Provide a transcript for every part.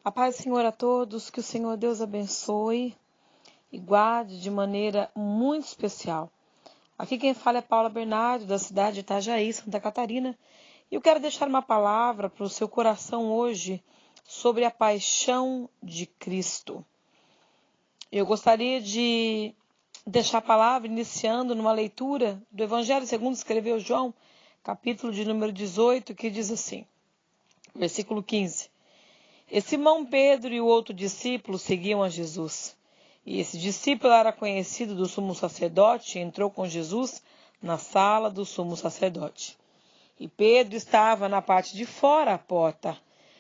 A paz do Senhor a todos, que o Senhor Deus abençoe e guarde de maneira muito especial. Aqui quem fala é Paula Bernardo, da cidade de Itajaí, Santa Catarina. E eu quero deixar uma palavra para o seu coração hoje sobre a paixão de Cristo. Eu gostaria de deixar a palavra iniciando numa leitura do Evangelho segundo escreveu João, capítulo de número 18, que diz assim, versículo 15. E Simão Pedro e o outro discípulo seguiam a Jesus. E esse discípulo era conhecido do sumo sacerdote e entrou com Jesus na sala do sumo sacerdote. E Pedro estava na parte de fora à porta.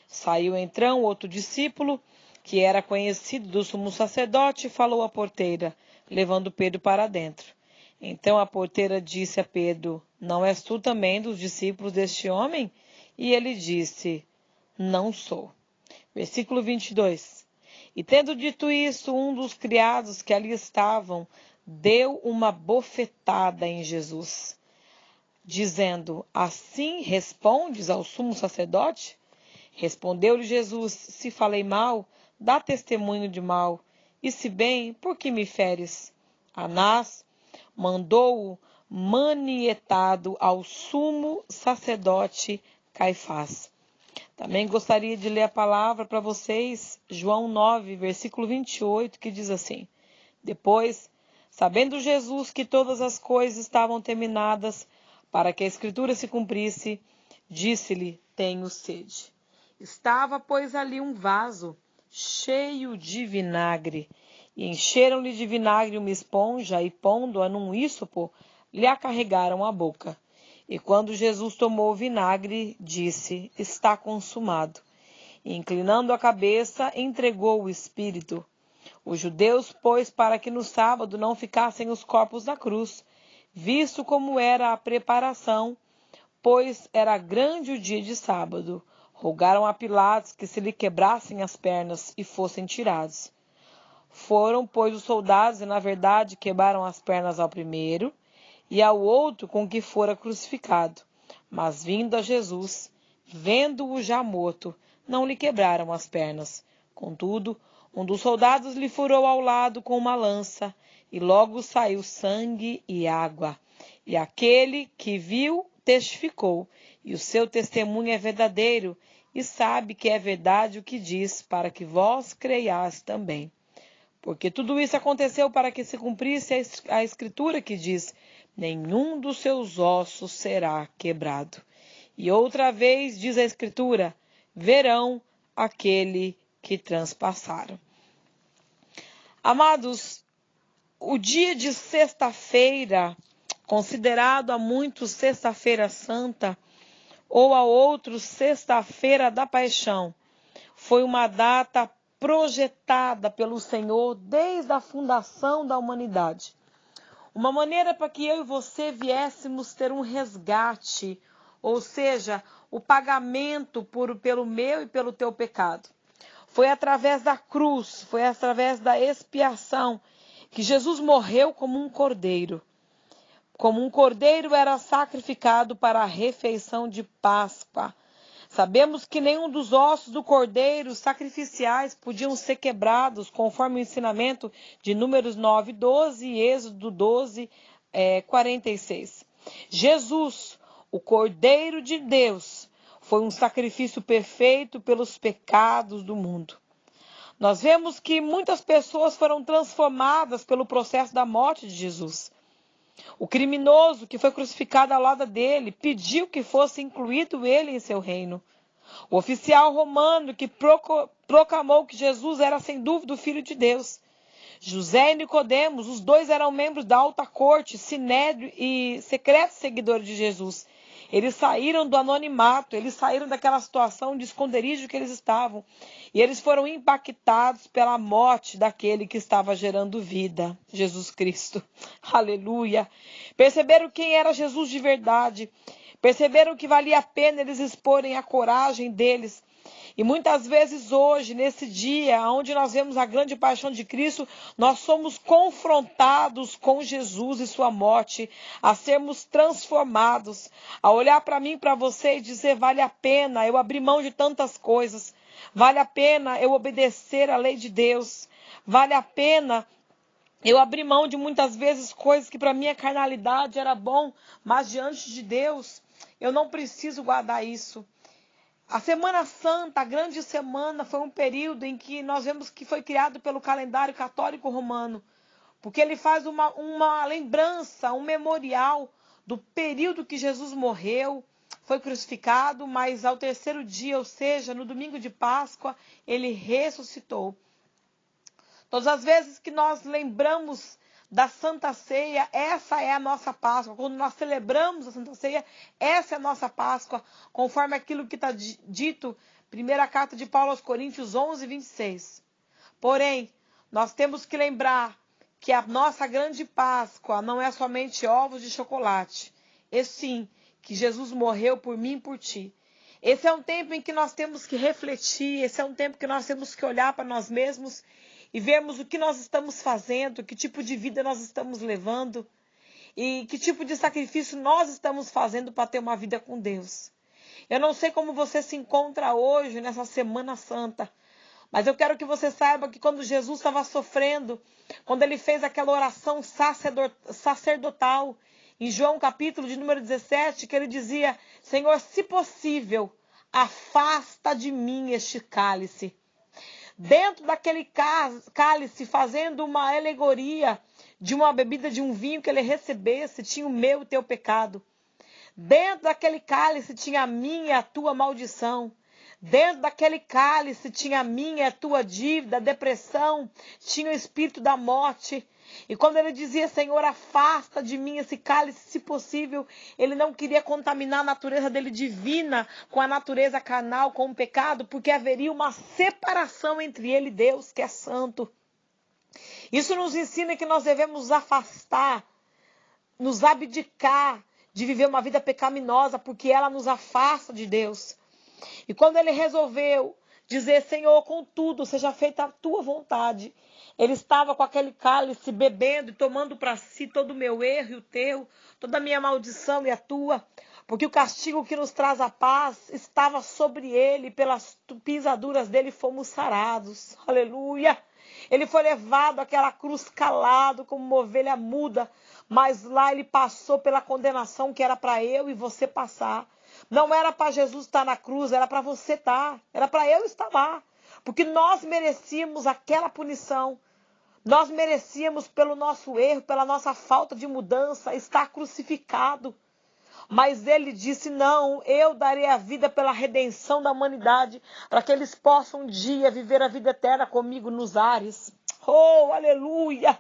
Saiu então outro discípulo, que era conhecido do sumo sacerdote, e falou à porteira, levando Pedro para dentro. Então a porteira disse a Pedro, não és tu também dos discípulos deste homem? E ele disse, não sou. Versículo 22. E tendo dito isso, um dos criados que ali estavam deu uma bofetada em Jesus, dizendo, assim respondes ao sumo sacerdote? Respondeu-lhe Jesus, se falei mal, dá testemunho de mal, e se bem, por que me feres? Anás mandou-o manietado ao sumo sacerdote Caifás. Também gostaria de ler a palavra para vocês, João 9, versículo 28, que diz assim, depois, sabendo Jesus que todas as coisas estavam terminadas, para que a Escritura se cumprisse, disse-lhe, tenho sede. Estava, pois, ali um vaso cheio de vinagre, e encheram-lhe de vinagre uma esponja, e pondo-a num ísopo, lhe a carregaram à boca. E quando Jesus tomou o vinagre, disse, está consumado. E inclinando a cabeça, entregou o Espírito. Os judeus, pois, para que no sábado não ficassem os corpos na cruz, visto como era a preparação, pois era grande o dia de sábado, rogaram a Pilatos que se lhe quebrassem as pernas e fossem tirados. Foram, pois, os soldados e, na verdade, quebraram as pernas ao primeiro, e ao outro com que fora crucificado. Mas vindo a Jesus, vendo-o já morto, não lhe quebraram as pernas. Contudo, um dos soldados lhe furou ao lado com uma lança, e logo saiu sangue e água. E aquele que viu testificou, e o seu testemunho é verdadeiro, e sabe que é verdade o que diz, para que vós creiais também. Porque tudo isso aconteceu para que se cumprisse a Escritura que diz, nenhum dos seus ossos será quebrado. E outra vez diz a Escritura, verão aquele que transpassaram. Amados, o dia de sexta-feira, considerado a muitos sexta-feira santa, ou a outros sexta-feira da paixão, foi uma data projetada pelo Senhor desde a fundação da humanidade. Uma maneira para que eu e você viéssemos ter um resgate, ou seja, o pagamento pelo meu e pelo teu pecado. Foi através da cruz, foi através da expiação que Jesus morreu como um cordeiro. Como um cordeiro era sacrificado para a refeição de Páscoa. Sabemos que nenhum dos ossos do cordeiro sacrificiais podiam ser quebrados, conforme o ensinamento de Números 9, 12 e Êxodo 12, 46. Jesus, o Cordeiro de Deus, foi um sacrifício perfeito pelos pecados do mundo. Nós vemos que muitas pessoas foram transformadas pelo processo da morte de Jesus. O criminoso que foi crucificado ao lado dele pediu que fosse incluído ele em seu reino. O oficial romano que proclamou que Jesus era sem dúvida o Filho de Deus. José e Nicodemos, os dois eram membros da alta corte, sinédrio e secretos seguidores de Jesus. Eles saíram do anonimato, eles saíram daquela situação de esconderijo que eles estavam. E eles foram impactados pela morte daquele que estava gerando vida, Jesus Cristo. Aleluia! Perceberam quem era Jesus de verdade. Perceberam que valia a pena eles exporem a coragem deles E muitas vezes hoje, nesse dia, onde nós vemos a grande paixão de Cristo, nós somos confrontados com Jesus e sua morte, a sermos transformados, a olhar para mim, para você e dizer, vale a pena eu abrir mão de tantas coisas, vale a pena eu obedecer à lei de Deus, vale a pena eu abrir mão de muitas vezes coisas que para minha carnalidade era bom, mas diante de Deus eu não preciso guardar isso. A Semana Santa, a grande semana, foi um período em que nós vemos que foi criado pelo calendário católico romano, porque ele faz uma lembrança, um memorial do período que Jesus morreu, foi crucificado, mas ao terceiro dia, ou seja, no domingo de Páscoa, ele ressuscitou. Todas as vezes que nós lembramos da Santa Ceia, essa é a nossa Páscoa. Quando nós celebramos a Santa Ceia, essa é a nossa Páscoa, conforme aquilo que está dito, primeira carta de Paulo aos Coríntios 11, 26. Porém, nós temos que lembrar que a nossa grande Páscoa não é somente ovos de chocolate, e sim que Jesus morreu por mim e por ti. Esse é um tempo em que nós temos que refletir, esse é um tempo que nós temos que olhar para nós mesmos e vermos o que nós estamos fazendo, que tipo de vida nós estamos levando e que tipo de sacrifício nós estamos fazendo para ter uma vida com Deus. Eu não sei como você se encontra hoje nessa Semana Santa, mas eu quero que você saiba que quando Jesus estava sofrendo, quando ele fez aquela oração sacerdotal, em João capítulo de número 17, que ele dizia, Senhor, se possível, afasta de mim este cálice. Dentro daquele cálice, fazendo uma alegoria de uma bebida, de um vinho que ele recebesse, tinha o meu e o teu pecado. Dentro daquele cálice tinha a minha e a tua maldição. Dentro daquele cálice tinha a minha e a tua dívida, a depressão, tinha o espírito da morte. E quando ele dizia, Senhor, afasta de mim esse cálice, se possível, ele não queria contaminar a natureza dele divina com a natureza carnal, com o pecado, porque haveria uma separação entre ele e Deus, que é santo. Isso nos ensina que nós devemos nos afastar, nos abdicar de viver uma vida pecaminosa, porque ela nos afasta de Deus. E quando ele resolveu dizer, Senhor, contudo, seja feita a tua vontade, ele estava com aquele cálice bebendo e tomando para si todo o meu erro e o teu, toda a minha maldição e a tua, porque o castigo que nos traz a paz estava sobre ele, pelas pisaduras dele fomos sarados. Aleluia! Ele foi levado àquela cruz calado, como uma ovelha muda, mas lá ele passou pela condenação que era para eu e você passar. Não era para Jesus estar na cruz, era para você estar, era para eu estar lá. Porque nós merecíamos aquela punição. Nós merecíamos pelo nosso erro, pela nossa falta de mudança, estar crucificado. Mas ele disse, não, eu darei a vida pela redenção da humanidade, para que eles possam um dia viver a vida eterna comigo nos ares. Oh, aleluia!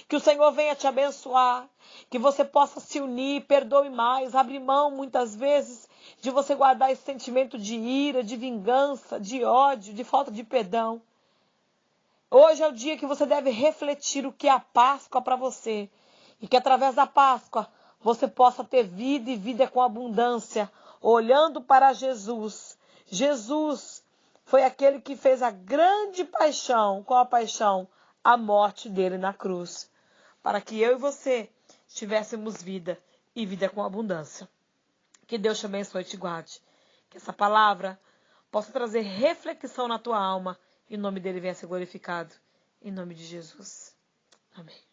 Que o Senhor venha te abençoar, que você possa se unir, perdoe mais, abrir mão muitas vezes de você guardar esse sentimento de ira, de vingança, de ódio, de falta de perdão. Hoje é o dia que você deve refletir o que é a Páscoa para você. E que através da Páscoa você possa ter vida e vida com abundância, olhando para Jesus. Jesus foi aquele que fez a grande paixão, qual a paixão? A morte dele na cruz. Para que eu e você tivéssemos vida e vida com abundância. Que Deus te abençoe e te guarde. Que essa palavra possa trazer reflexão na tua alma e o nome dele venha ser glorificado. Em nome de Jesus. Amém.